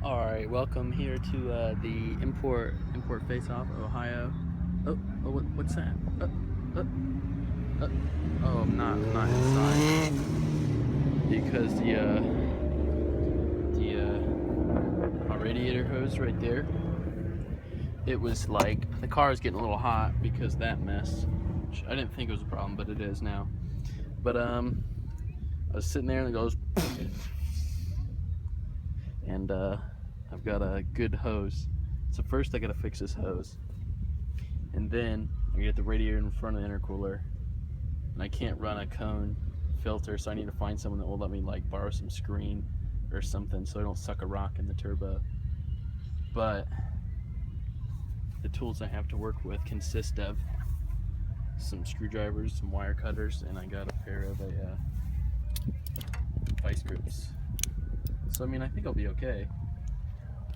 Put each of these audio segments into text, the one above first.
Alright, welcome here to the import face-off, Ohio. What's that? Oh, I'm not inside because my radiator hose right there. It was like the car is getting a little hot because of that mess. Which I didn't think it was a problem, but it is now. But I was sitting there and it goes, and I've got a good hose. So first I gotta fix this hose, and then I get the radiator in front of the intercooler, and I can't run a cone filter, so I need to find someone that will let me like borrow some screen or something so I don't suck a rock in the turbo. But the tools I have to work with consist of some screwdrivers, some wire cutters, and I got a pair of vice grips. So I mean, I think I'll be okay,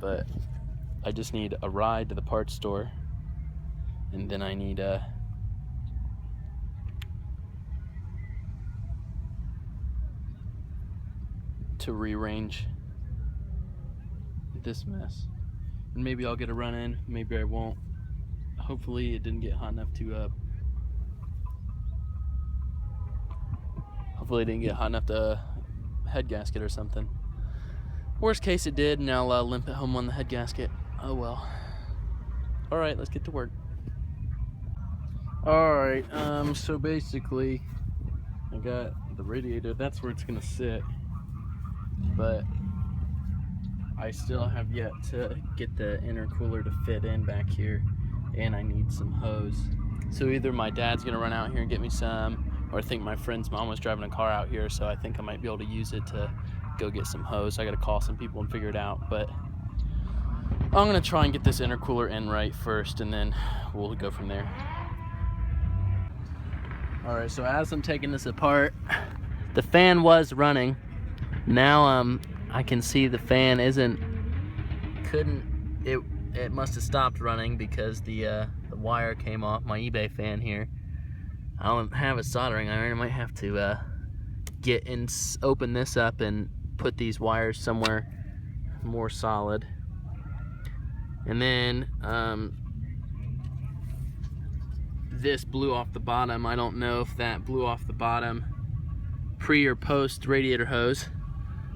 but I just need a ride to the parts store, and then I need to rearrange this mess, and maybe I'll get a run in, maybe I won't. Hopefully it didn't get hot enough to head gasket or something. Worst case it did, and I'll limp it home on the head gasket. Oh well. Alright, let's get to work. Alright, so basically I got the radiator, that's where it's gonna sit, but I still have yet to get the intercooler to fit in back here, and I need some hose. So either my dad's gonna run out here and get me some, or I think my friend's mom was driving a car out here, so I think I might be able to use it to go get some hose. I gotta call some people and figure it out, but I'm gonna try and get this intercooler in right first, and then we'll go from there. Alright, so as I'm taking this apart, the fan was running. Now I can see the fan it must have stopped running because the wire came off my eBay fan here. I don't have a soldering iron. I might have to open this up and put these wires somewhere more solid. And then this blew off the bottom. I don't know if that blew off the bottom pre or post radiator hose.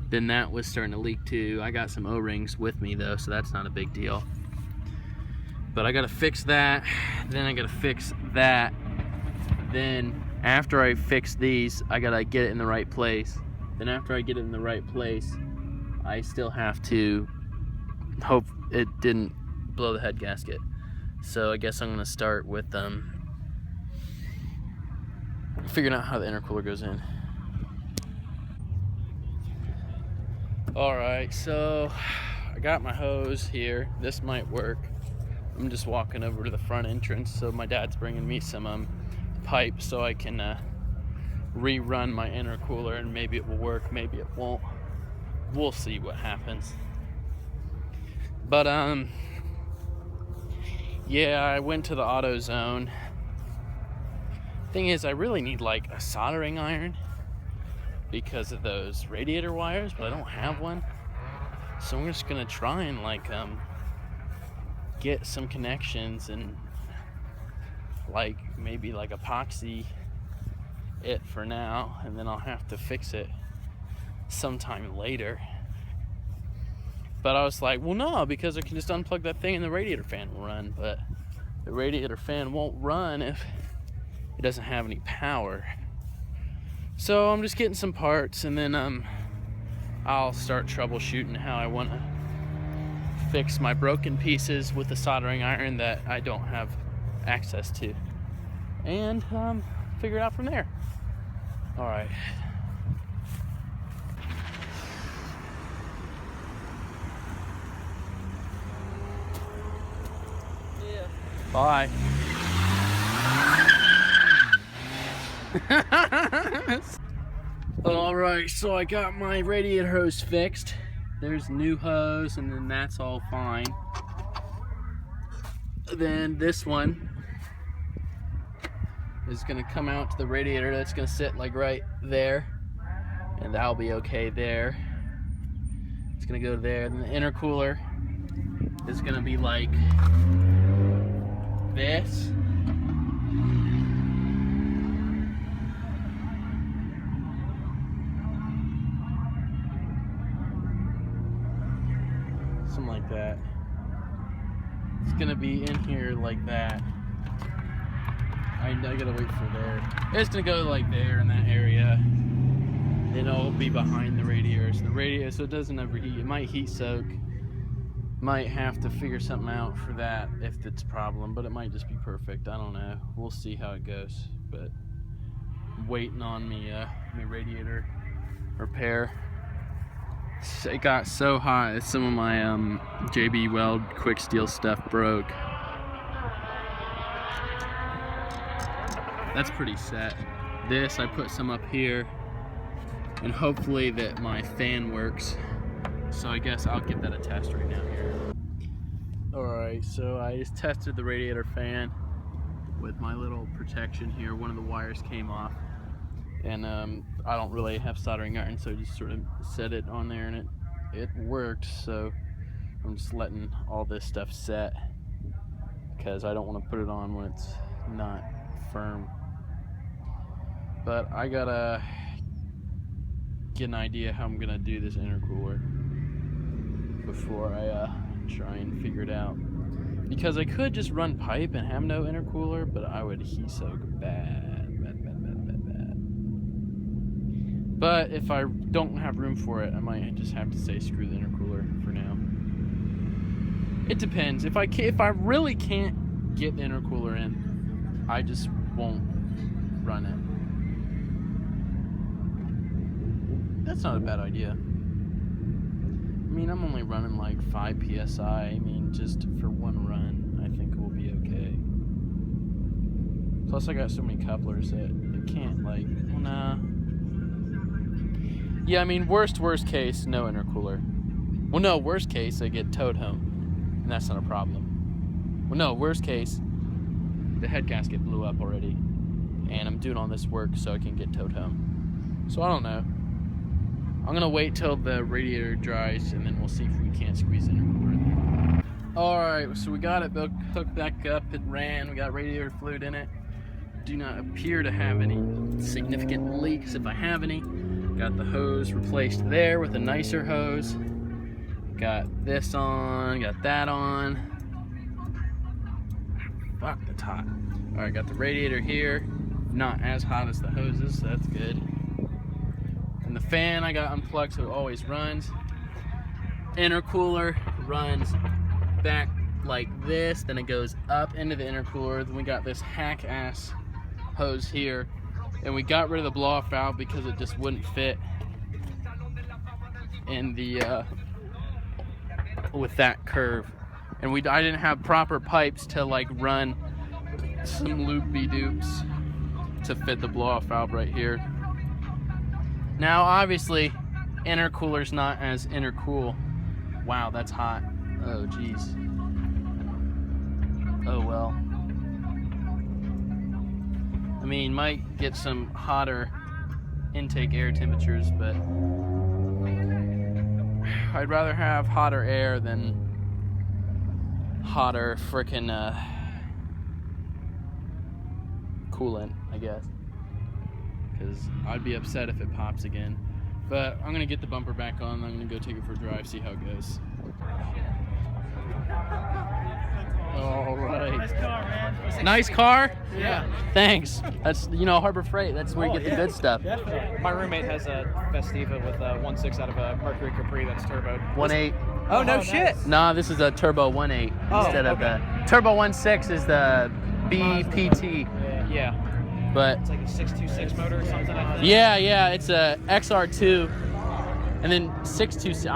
Then that was starting to leak too. I got some O-rings with me though, so that's not a big deal. But I gotta fix that, then I gotta fix that. Then after I fix these, I gotta get it in the right place. Then after I get it in the right place, I still have to hope it didn't blow the head gasket. So I guess I'm gonna start with figuring out how the intercooler goes in. Alright, so I got my hose here. This might work. I'm just walking over to the front entrance, so my dad's bringing me some pipe so I can rerun my intercooler, and maybe it will work, maybe it won't. We'll see what happens. But yeah, I went to the AutoZone. Thing is, I really need like a soldering iron because of those radiator wires, but I don't have one. So I'm just gonna try and like get some connections and like maybe like epoxy it for now, and then I'll have to fix it sometime later. But I was like, well no, because I can just unplug that thing and the radiator fan will run. But the radiator fan won't run if it doesn't have any power. So I'm just getting some parts, and then I'll start troubleshooting how I want to fix my broken pieces with the soldering iron that I don't have access to, and figure it out from there. All right. Yeah. Bye. Alright, so I got my radiator hose fixed. There's new hose, and then that's all fine. Then this one is gonna come out to the radiator. That's gonna sit like right there, and that'll be okay there. It's gonna go there. Then the intercooler is gonna be like this. Something like that. It's gonna be in here like that. I gotta wait for there. It's gonna go like there in that area. It'll be behind the radiator. So the radiator, so it doesn't overheat. It might heat soak. Might have to figure something out for that if it's a problem, but it might just be perfect. I don't know. We'll see how it goes. But I'm waiting on me radiator repair. It got so hot. Some of my JB Weld quick steel stuff broke. That's pretty set. This, I put some up here, and hopefully that my fan works. So I guess I'll give that a test right now here. Alright, so I just tested the radiator fan with my little protection here. One of the wires came off, and I don't really have soldering iron, so I just sort of set it on there, and it worked. So I'm just letting all this stuff set because I don't want to put it on when it's not firm. But I gotta get an idea how I'm gonna do this intercooler before I try and figure it out. Because I could just run pipe and have no intercooler, but I would heat soak bad. But if I don't have room for it, I might just have to say screw the intercooler for now. It depends. If I really can't get the intercooler in, I just won't run it. That's not a bad idea. I mean, I'm only running like 5 PSI. I mean, just for one run, I think we'll be okay. Plus, I got so many couplers that it can't, like, well, nah. Yeah, I mean, worst case, no intercooler. Well, no, worst case, I get towed home, and that's not a problem. Well, no, worst case, the head gasket blew up already, and I'm doing all this work so I can get towed home. So I don't know. I'm gonna wait till the radiator dries, and then we'll see if we can't squeeze the intercooler in there. Alright, so we got it hooked back up. It ran. We got radiator fluid in it. Do not appear to have any significant leaks, if I have any. Got the hose replaced there with a nicer hose. Got this on, got that on. Fuck, that's hot. Alright, got the radiator here. Not as hot as the hoses, so that's good. And the fan I got unplugged so it always runs. Intercooler runs back like this, then it goes up into the intercooler. Then we got this hack ass hose here, and we got rid of the blow off valve because it just wouldn't fit in the with that curve. And I didn't have proper pipes to like run some loopy doops to fit the blow off valve right here. Now, obviously, intercooler's not as intercool. Wow, that's hot. Oh, geez. Oh, well. I mean, might get some hotter intake air temperatures, but I'd rather have hotter air than hotter frickin' coolant, I guess. Because I'd be upset if it pops again. But I'm gonna get the bumper back on. I'm gonna go take it for a drive, see how it goes. All right. Nice car, man. Nice car? Yeah. Thanks. That's, you know, Harbor Freight. That's where you get the good stuff. Definitely. My roommate has a Festiva with a 1.6 out of a Mercury Capri that's turboed. 1.8. Oh, no shit. Nah, this is a turbo 1.8 instead of the turbo 1.6 is the BPT. Yeah. But It's like a 626 motor or something. I think. yeah, it's a XR2, and then 626.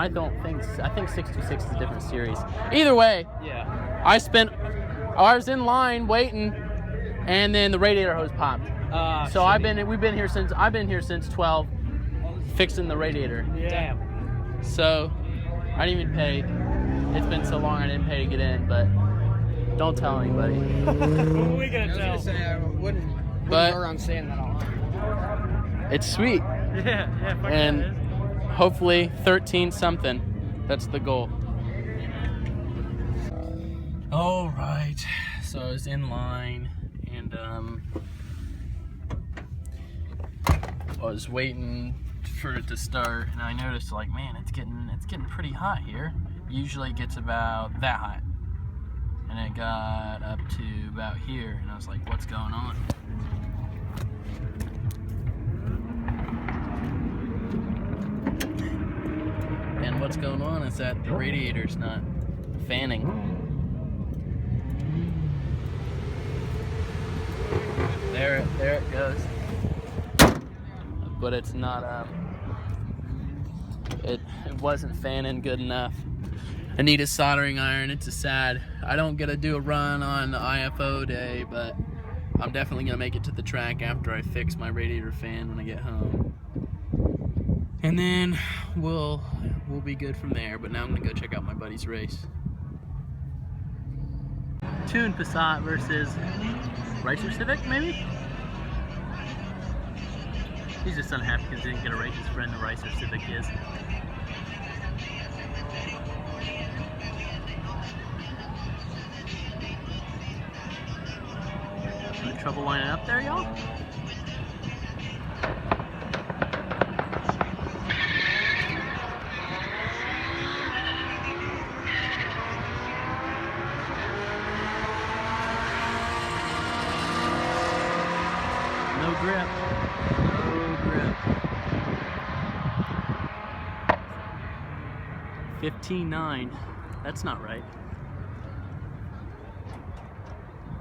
I think 626 is a different series. Either way, Yeah. I was in line waiting, and then the radiator hose popped. So shitty. I've been here since 12, fixing the radiator. Damn. So I didn't even pay. It's been so long I didn't pay to get in, but don't tell anybody. What are we gonna tell? I wouldn't But- go around saying that all. It's sweet, Yeah, fuck and that is. hopefully 13 something. That's the goal. All right, so I was in line and I was waiting for it to start, and I noticed, like, man, it's getting pretty hot here. Usually it gets about that hot, and it got up to about here, and I was like, what's going on? And what's going on is that the radiator's not fanning. There it goes. But it's not, it wasn't fanning good enough. I need a soldering iron. It's a sad, I don't get to do a run on the IFO day, but I'm definitely gonna make it to the track after I fix my radiator fan when I get home. And then we'll be good from there, but now I'm gonna go check out my buddy's race. Tuned Passat versus Racer Civic, maybe? He's just unhappy because he didn't get a race his friend the Racer Civic is. Any trouble lining up there, y'all? No grip. No grip. 15.9. That's not right.